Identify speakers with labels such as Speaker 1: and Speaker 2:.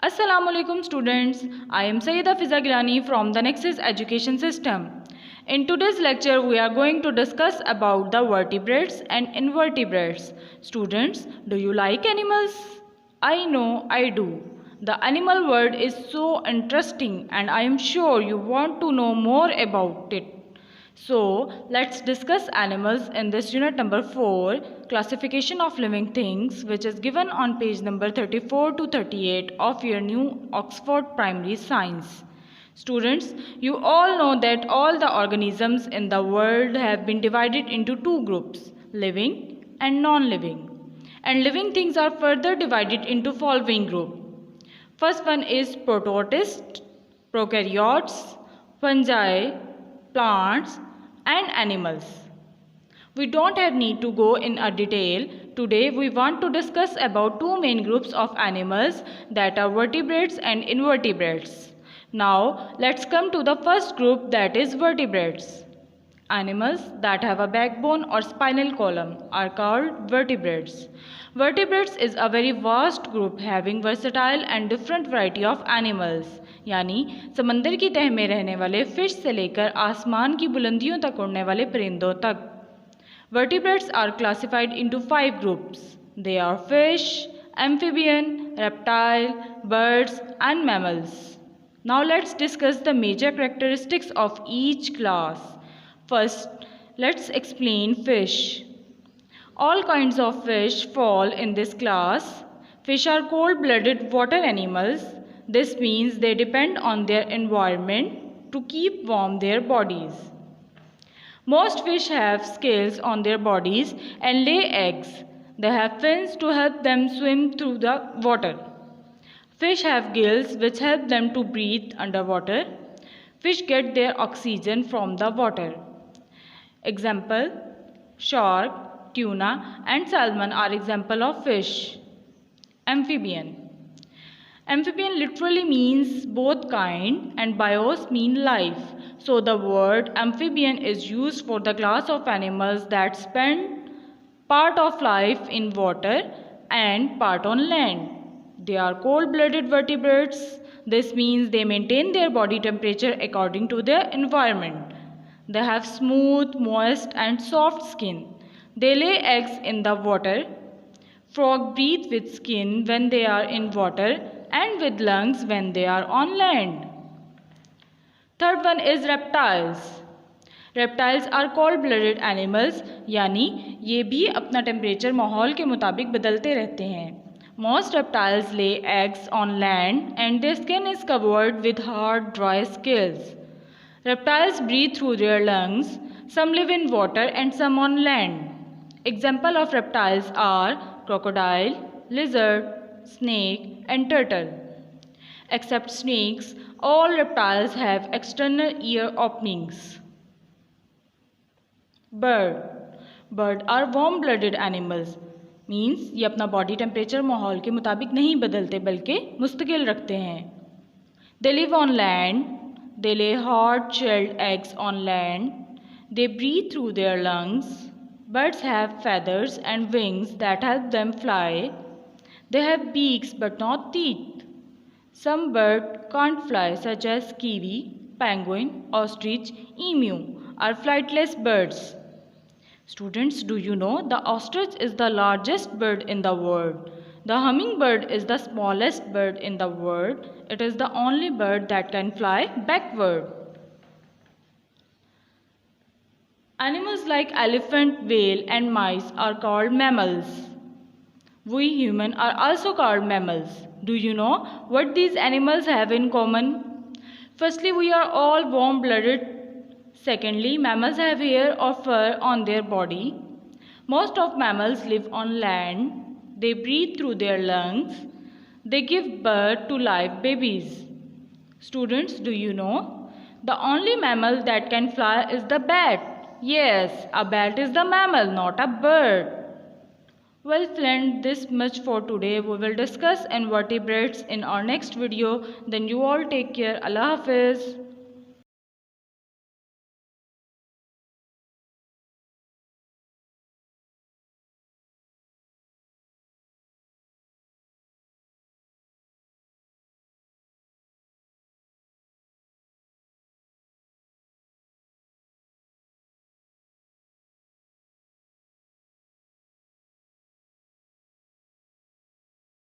Speaker 1: Assalamu alaikum students. I am Sayyida Fiza Gilani from the Nexus Education System. In today's lecture we are going to discuss about the vertebrates and invertebrates. Students, do you like animals? I know I do. The animal world is so interesting and I am sure you want to know more about it. So, let's discuss animals in this unit number 4, classification of living things, which is given on page number 34 to 38 of your new Oxford Primary Science. Students, you all know that all the organisms in the world have been divided into two groups, living and non-living. And living things are further divided into following group. First one is protists, prokaryotes, fungi, plants and animals. We don't have need to go in a detail. Today we want to discuss about two main groups of animals, that are vertebrates and invertebrates. Now let's come to the first group, that is vertebrates. Animals that have a backbone or spinal column are called vertebrates. Vertebrates is a very vast group having versatile and different variety of animals. यानी समंदर की तह में रहने वाले fish से लेकर आसमान की बुलंदियों तक उड़ने वाले परिंदों तक. Vertebrates are classified into 5 groups. They are fish, amphibian, reptile, birds and mammals. Now let's discuss the major characteristics of each class. First, let's explain fish. All kinds of fish fall in this class. Fish are cold-blooded water animals. This means they depend on their environment to keep warm their bodies. Most fish have scales on their bodies and lay eggs. They have fins to help them swim through the water. Fish have gills which help them to breathe underwater. Fish get their oxygen from the water. Example, shark, tuna and salmon are example of fish. Amphibian. Amphibian literally means both kind and bios mean life. So the word amphibian is used for the class of animals that spend part of life in water and part on land. They are cold-blooded vertebrates. This means they maintain their body temperature according to their environment. They have smooth, moist and soft skin. They lay eggs in the water. Frogs breathe with skin when they are in water and with lungs when they are on land. Third one is reptiles. Reptiles are cold-blooded animals, यानी ये भी अपना temperature माहौल के मुताबिक बदलते रहते हैं. Most reptiles lay eggs on land and their skin is covered with hard, dry scales. Reptiles breathe through their lungs. Some live in water and some on land. Example of reptiles are crocodile, lizard, snake and turtle. Except snakes, all reptiles have external ear openings. Bird are warm-blooded animals. Means ये अपना body temperature माहौल के मुताबिक नहीं बदलते बल्कि मुस्तकिल रखते हैं. They live on land. They lay hard-shelled eggs on land. They breathe through their lungs. Birds have feathers and wings that help them fly. They have beaks but not teeth. Some birds can't fly, such as kiwi, penguin, ostrich, emu are flightless birds. Students, do you know the ostrich is the largest bird in the world? The hummingbird is the smallest bird in the world. It is the only bird that can fly backward. Animals like elephant, whale and mice are called mammals. We humans are also called mammals. Do you know what these animals have in common? Firstly, we are all warm-blooded. Secondly, mammals have hair or fur on their body. Most of mammals live on land. They breathe through their lungs. They give birth to live babies. Students, do you know? The only mammal that can fly is the bat. Yes, a bat is the mammal, not a bird. Well friends, this much for today. We will discuss invertebrates in our next video. Then you all take care. Allah Hafiz.